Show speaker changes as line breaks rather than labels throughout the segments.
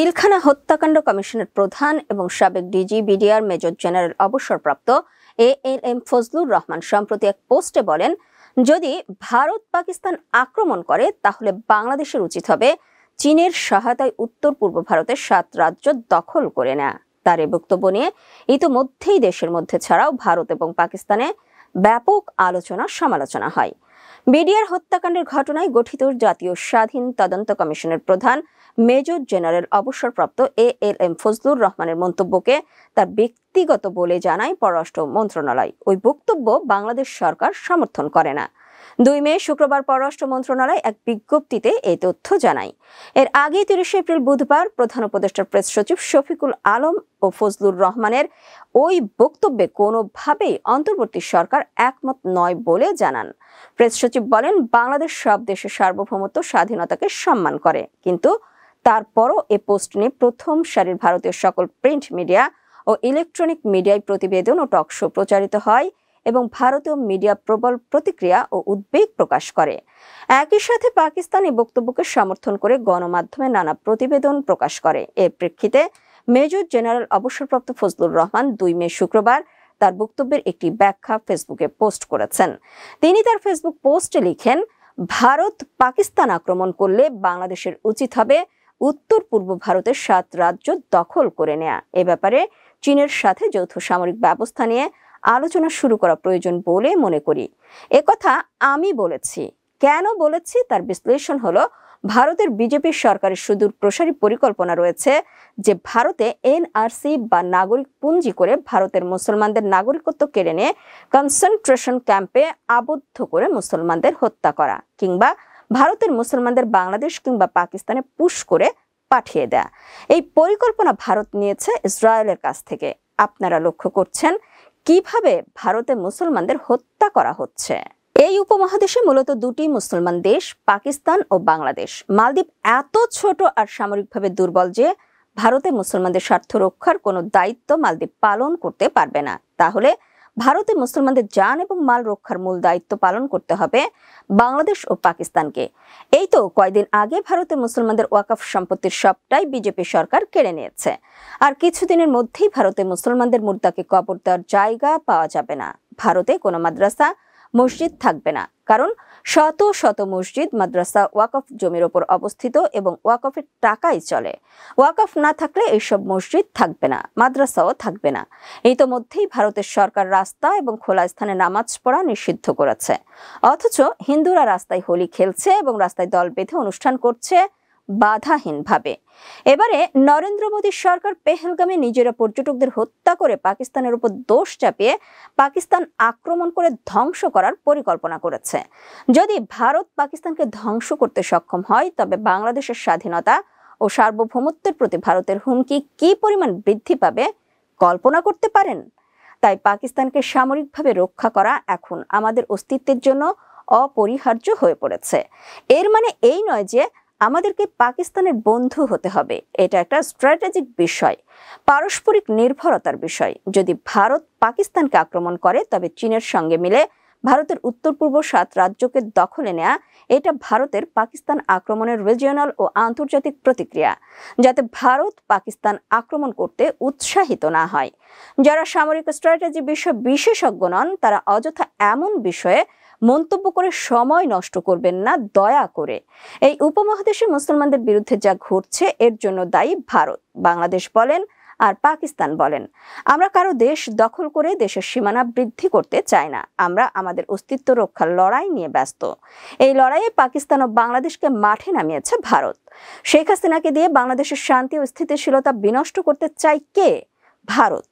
পিলখানা হত্যাকাণ্ড কমিশনের প্রধান এবং সাবেক ডিজি বিডিআর মেজর জেনারেল অবসরপ্রাপ্ত ALM ফজলুর রহমান সম্প্রতি এক পোস্টে বলেন, যদি ভারত পাকিস্তান আক্রমণ করে তাহলে বাংলাদেশের উচিত হবে চীনের সহায়তায় উত্তর পূর্ব ভারতের 7 রাজ্য দখল করে নেয়া। তার এই বক্তব্য নিয়ে ইতোমধ্যেই দেশের মধ্যে ছাড়াও ভারত এবং পাকিস্তানে ব্যাপক আলোচনা সমালোচনা হয়। বিডিআর হত্যাকাণ্ডের ঘটনায় গঠিত জাতীয় স্বাধীন তদন্ত কমিশনের প্রধান মেজর জেনারেল অবসরপ্রাপ্ত ALM ফজলুর রহমানের মন্তব্যকে তার ব্যক্তিগত বলে জানায় পররাষ্ট্র মন্ত্রণালয়। ওই বক্তব্য বাংলাদেশ সরকার সমর্থন করে না। 2 মে শুক্রবার পররাষ্ট্র মন্ত্রণালয় এক বিজ্ঞপ্তিতে এই তথ্য জানায়। এর আগে 30 এপ্রিল বুধবার প্রধান উপদেষ্টার প্রেস সচিব শফিকুল আলম ও ফজলুর রহমানের ওই বক্তব্যে কোনোভাবেই অন্তর্বর্তী সরকার একমত নয় বলে জানান। প্রেস সচিব বলেন, বাংলাদেশ সব দেশের সার্বভৌমত্ব স্বাধীনতাকে সম্মান করে, কিন্তু তারপরও এ পোস্ট নিয়ে প্রথম সারির ভারতীয় সকল প্রিন্ট মিডিয়া ও ইলেকট্রনিক মিডিয়ায় প্রতিবেদন ও টক শো প্রচারিত হয় এবং ভারতীয় মিডিয়া প্রবল প্রতিক্রিয়া ও উদ্বেগ প্রকাশ করে। একই সাথে পাকিস্তান এই বক্তব্যকে সমর্থন করে গণমাধ্যমে নানা প্রতিবেদন প্রকাশ করে। এর প্রেক্ষিতে মেজর জেনারেল অবসরপ্রাপ্ত ফজলুর রহমান 2 মে শুক্রবার তার বক্তব্যের একটি ব্যাখ্যা ফেসবুকে পোস্ট করেছেন। তিনি তার ফেসবুক পোস্টে লিখেন, ভারত পাকিস্তান আক্রমণ করলে বাংলাদেশের উচিত হবে উত্তর পূর্ব ভারতের 7 রাজ্য দখল করে নেয়া। এ ব্যাপারে চীনের সাথে যৌথ সামরিক ব্যবস্থা নিয়ে আলোচনা শুরু করা প্রয়োজন বলে মনে করি। একথা আমি বলেছি। কেন বলেছি তার বিশ্লেষণ হলো, ভারতের বিজেপি সরকারের সুদূর প্রসারী পরিকল্পনা রয়েছে যে ভারতে NRC বা নাগরিক পুঞ্জি করে ভারতের মুসলমানদের নাগরিকত্ব কেড়ে নিয়ে কনসেন্ট্রেশন ক্যাম্পে আবদ্ধ করে মুসলমানদের হত্যা করা, কিংবা ভারতের মুসলমানদের বাংলাদেশ কিংবা পাকিস্তানে পুশ করে পাঠিয়ে দেয়া। এই পরিকল্পনা ভারত নিয়েছে ইসরায়েলের কাছ থেকে। আপনারা লক্ষ্য করছেন কিভাবে ভারতে মুসলমানদের হত্যা করা হচ্ছে। এই উপমহাদেশে মূলত 2টি মুসলমান দেশ, পাকিস্তান ও বাংলাদেশ। মালদ্বীপ এত ছোট আর সামরিকভাবে দুর্বল যে ভারতে মুসলমানদের স্বার্থ রক্ষার কোনো দায়িত্ব মালদ্বীপ পালন করতে পারবে না। তাহলে ভারতে মুসলমানদের জান এবং মাল রক্ষার মূল দায়িত্ব পালন করতে হবে বাংলাদেশ ও পাকিস্তানকে। এই তো কয়েকদিন আগে ভারতে মুসলমানদের ওয়াকফ সম্পত্তির সবটাই বিজেপি সরকার কেড়ে নিয়েছে। আর কিছুদিনের মধ্যেই ভারতে মুসলমানদের মুর্দাকে কবর দেওয়ার জায়গা পাওয়া যাবে না। ভারতে কোনো মাদ্রাসা মসজিদ থাকবে না, কারণ শত শত মসজিদ মাদ্রাসা ওয়াকফ জমির ওপর অবস্থিত এবং ওয়াকফের টাকাই চলে। ওয়াকফ না থাকলে এইসব মসজিদ থাকবে না, মাদ্রাসাও থাকবে না। ইতোমধ্যেই ভারতের সরকার রাস্তা এবং খোলা স্থানে নামাজ পড়া নিষিদ্ধ করেছে, অথচ হিন্দুরা রাস্তায় হোলি খেলছে এবং রাস্তায় দল বেঁধে অনুষ্ঠান করছে বাধাহীনভাবে। এবারে নরেন্দ্র মোদীর সরকার পেহেলগামে নিজেরা পর্যটকদের হত্যা করে পাকিস্তানের উপর দোষ চাপিয়ে পাকিস্তান আক্রমণ করে ধ্বংস করার পরিকল্পনা করেছে। যদি ভারত পাকিস্তানকে ধ্বংস করতে সক্ষম হয়, তবে বাংলাদেশের স্বাধীনতা ও সার্বভৌমত্বের প্রতি ভারতের হুমকি কি পরিমাণ বৃদ্ধি পাবে কল্পনা করতে পারেন? তাই পাকিস্তানকে সামরিকভাবে রক্ষা করা এখন আমাদের অস্তিত্বের জন্য অপরিহার্য হয়ে পড়েছে। এর মানে এই নয় যে আমাদেরকে পাকিস্তানের বন্ধু হতে হবে। এটা একটা স্ট্র্যাটেজিক বিষয়, পারস্পরিক নির্ভরতার বিষয়। যদি ভারত পাকিস্তানকে আক্রমণ করে, তবে চীনের সঙ্গে মিলে ভারতের উত্তর পূর্ব 7 রাজ্যকে দখলে নেয়া এটা ভারতের পাকিস্তান আক্রমণের রিজিওনাল ও আন্তর্জাতিক প্রতিক্রিয়া, যাতে ভারত পাকিস্তান আক্রমণ করতে উৎসাহিত না হয়। যারা সামরিক স্ট্র্যাটেজি বিষয়ে বিশেষজ্ঞ নন, তারা অযথা এমন বিষয়ে মন্তব্য করে সময় নষ্ট করবেন না দয়া করে। এই উপমহাদেশে মুসলমানদের বিরুদ্ধে যা ঘটছে এর জন্য দায়ী ভারত, বাংলাদেশ বলেন আর পাকিস্তান বলেন। আমরা কারো দেশ দখল করে দেশের সীমানা বৃদ্ধি করতে চাই না। আমরা আমাদের অস্তিত্ব রক্ষার লড়াই নিয়ে ব্যস্ত। এই লড়াইয়ে পাকিস্তান ও বাংলাদেশকে মাঠে নামিয়েছে ভারত। শেখ হাসিনাকে দিয়ে বাংলাদেশের শান্তি ও স্থিতিশীলতা বিনষ্ট করতে চাই কে? ভারত।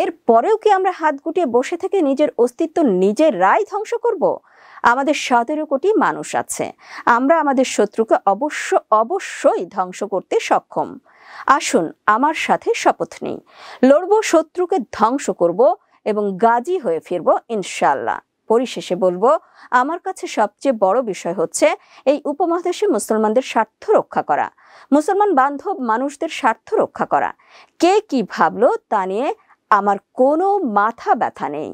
এর পরেও কি আমরা হাত গুটিয়ে বসে থেকে নিজের অস্তিত্ব নিজেরাই ধ্বংস করব? আমাদের 17 কোটি মানুষ আছে। আমরা আমাদের শত্রুকে অবশ্যই ধ্বংস করতে সক্ষম। আসুন আমার সাথে শপথ নিই, লড়বো, শত্রুকে ধ্বংস করব এবং গাজী হয়ে ফিরব ইনশাআল্লাহ। পরিশেষে বলবো, আমার কাছে সবচেয়ে বড় বিষয় হচ্ছে এই উপমহাদেশে মুসলমানদের স্বার্থ রক্ষা করা, মুসলমান বান্ধব মানুষদের স্বার্থ রক্ষা করা। কে কি ভাবলো তা নিয়ে আমার কোনো মাথা ব্যথা নেই।